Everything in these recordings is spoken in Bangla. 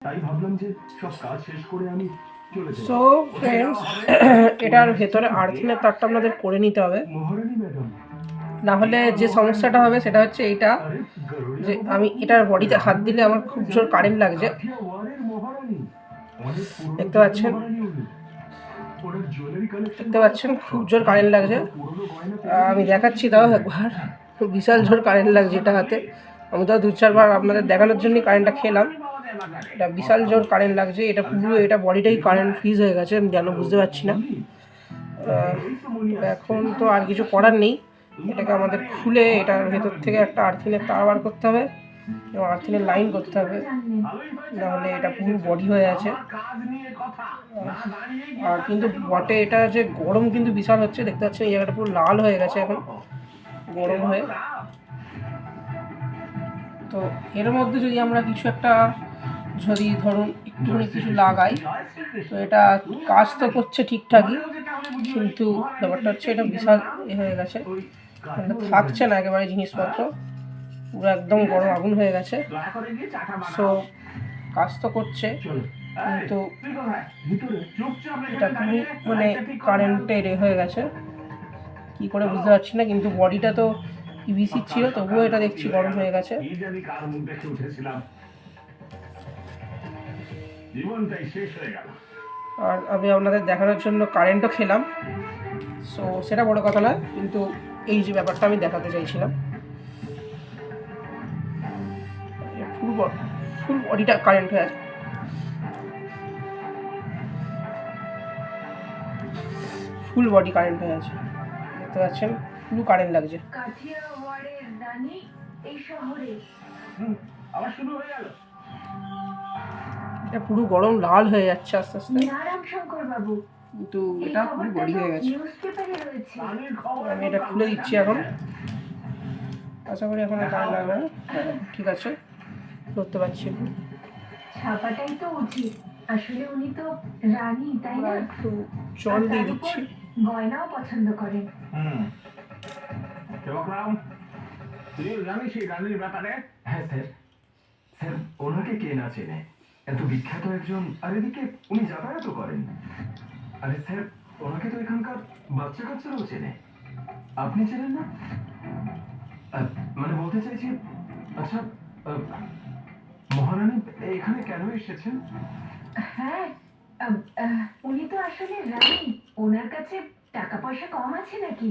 তাই ভাবলাম যে সব কাজ শেষ করে আমি চলে যাই। সো ফ্রেন্ডস, এটার ভেতরে আর্থিংয়ের তারটা আপনাদের করে নিতে হবে, মহারানী ম্যাডাম, না হলে যে সমস্যাটা হবে সেটা হচ্ছে এইটা, আরে যে আমি এটার বডিতে হাত দিলে আমার খুব জোর কারেন্ট লাগছে। কাঠিয়া ওয়ারের মহারানী, অনেক পুরনো দেখতে পাচ্ছেন? মহারানী উনি। ওনার জুয়েলারি কালেকশন দেখতে পাচ্ছেন খুব জোর কারেন্ট লাগছে। পুরনো গয়না আমি দেখাচ্ছি, তাও একবার বিশাল জোর কারেন্ট লাগছে এটা হাতে। আমি তো 2-4 বার আপনাদের দেখানোর জন্যই কারেন্টটা খেলাম। এটা বিশাল জোর কারেন্ট লাগছে, এটা পুরো এটা বডিটাই কারেন্ট ফ্রিজ হয়ে গেছে, আমি কেন বুঝতে পারছি না। এখন তো আর কিছু করার নেই, এটাকে আমাদের খুলে এটার ভেতর থেকে একটা আর্থিনের তার বার করতে হবে এবং আর্থিনের লাইন করতে হবে, নাহলে এটা পুরো বডি হয়ে আছে। আর কিন্তু বটে এটা যে গরম কিন্তু বিশাল হচ্ছে, দেখতে পাচ্ছেন এই জায়গাটা পুরো লাল হয়ে গেছে এখন গরম হয়ে। তো এর মধ্যে যদি আমরা কিছু একটা, যদি ধরুন একটুখানি কিছু লাগাই, তো এটা কাজ তো করছে ঠিকঠাকই, কিন্তু ব্যাপারটা হচ্ছে এটা বিশাল হয়ে গেছে, এটা থাকছে না একেবারে জিনিসপত্র, পুরো একদম গরম আগুন হয়ে গেছে। সো কাজ তো করছে, কিন্তু এটা পুরো মানে কারেন্টের হয়ে গেছে, কি করে বুঝতে পারছি না। কিন্তু বডিটা তো পিভিসি ছিল, তবুও এটা দেখছি গরম হয়ে গেছে। আর আমি আপনাদের দেখানোর জন্য কারেন্টও খেলাম, সো সেটা বড় কথা নয়, কিন্তু এই যে ব্যাপারটা আমি দেখাতে চাইছিলাম, ফুল বডিটা কারেন্ট হয়ে আছে, ফুল বডি কারেন্ট হয়ে আছে, দেখতে পাচ্ছেন পুরো কারেন্ট লাগছে। এটা পুরো গরম লাল হয়ে যাচ্ছে আস্তে আস্তে, কিন্তু এটা পুরো বডি হয়ে গেছে। আমি এটা খুলে দিচ্ছি এখন, আশা করি এখন আর কারেন্ট লাগবে না। ঠিক আছে, ধরতে পারছি। ছাপাটাই তো উচিত, আসলে উনি তো রানী, তাই না? একটু জল দিয়ে দিচ্ছি। গয়নাও পছন্দ করেন। তুই জানিস সেই রানীর ব্যাপারে? হ্যাঁ স্যার, স্যার ওনাকে কে না চেনে, এত বিখ্যাত একজন, আর এদিকে উনি যাতায়াতও করেন। আরে স্যার, ওনাকে তো এখানকার বাচ্চা কাচ্চারাও চেনে, আপনি চেনেন না? মানে বলতে চাইছি, আচ্ছা মহারানী এখানে কেন এসেছেন? হ্যাঁ, উনি তো আসলে রানী, ওনার কাছে টাকা পয়সা কম আছে নাকি?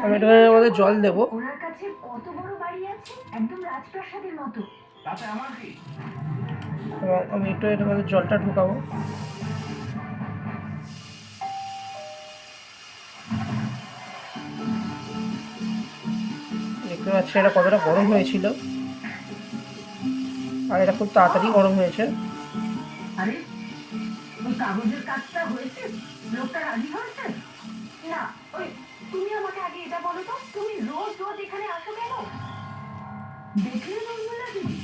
আমি এটা আমাদের জল দেবো। ওনার কাছে কত বড় বাড়ি আছে, একদম রাজপ্রাসাদের মতো। তাতে আমার কি? আমি একটু এর মধ্যে জলটা ঢুকাবো। দেখতে পাচ্ছি এটা কতটা গরম হয়েছিল, আর এটা খুব তাড়াতাড়ি গরম হয়েছে। আরে ওই কাগজের কাজটা হয়েছে? লোকটা রাজি হয়েছে? না, ওই তুমি আমাকে আগে এটা বলো তো, তুমি রোজ রোজ এখানে আসো কেন? দেখলে বলবো না দিদি।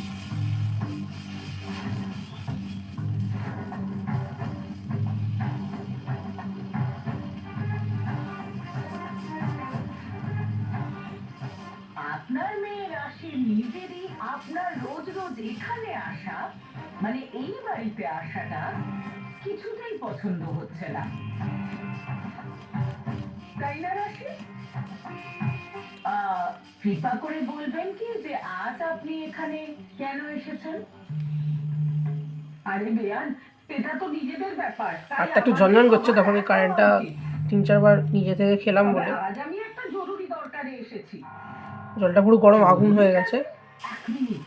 আপনার মেয়ে রাশি নিজেরই আপনার রোজ রোজ এখানে আসা, মানে এই বাড়িতে আসাটা কিছুতেই পছন্দ হচ্ছে না, তাই না রাশি? কৃপা করে বলবেন কি যে আজ আপনি এখানে কেন এসেছেন? আরে বেয়ান, এটা তো নিজেদের ব্যাপার। হাতটা একটু ঝনঝন করছে, তখন এই কারেন্টটা 3-4 বার নিজে থেকে খেলাম বলে আজ আমি একটা জরুরি দরকারে এসেছি। জলটা পুরো গরম আগুন হয়ে গেছে। এক মিনিট।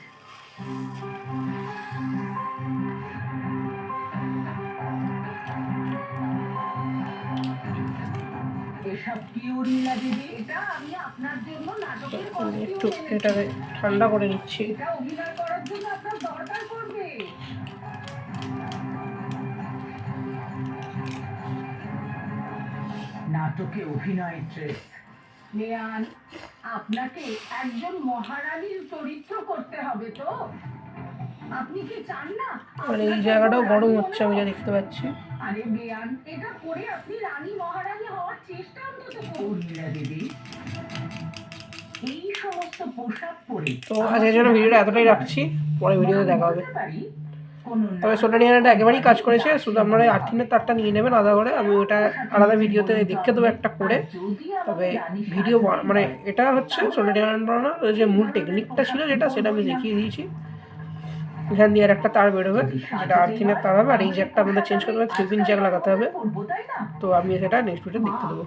এসব কি উড়িলা দিদি? এটা আমি আপনার জন্য নাটকের একটু কস্টিউম এটাকে ঠান্ডা করে নিচ্ছি। এটা অভিনয় করার জন্য আপনার দরকার পড়বে। নাটকে অভিনয় ড্রেস নেয়ান, আপনাকে একজন মহারানীর চরিত্র করতে হবে তো। আপনি কি চান না? আর এই জায়গাটাও গরম হচ্ছে, আমি যা দেখতে পাচ্ছি। আরে বেয়ান, এটা করে আপনি রানী মহারানী হওয়ার চেষ্টা অন্তত করুন না দিদি। এই সমস্ত পোশাক পরে তো আজকের জন্য ভিডিওটা এতটাই রাখছি, পরে ভিডিওতে দেখা হবে। তবে সোলার ডিজাইনারটা একেবারেই কাজ করেছে, শুধু আপনারা আর্থিনের তারটা নিয়ে নেবেন আলাদা করে, আমি ওটা আলাদা ভিডিওতে দেখে দেবো একটা করে। তবে ভিডিও মানে এটা হচ্ছে সোলার ডিজাইনার বানানোর ওই যে মূল টেকনিকটা ছিল যেটা, সেটা আমি দেখিয়ে দিয়েছি। এখান দিয়ে আর একটা তার বেরোবে, যেটা আর্থিনের তার হবে, আর এই জ্যাকটা আমাদের চেঞ্জ করতে হবে, 3 পিন জ্যাক লাগাতে হবে। তো আমি সেটা নেক্সট ভিডিও দেখতে দেবো।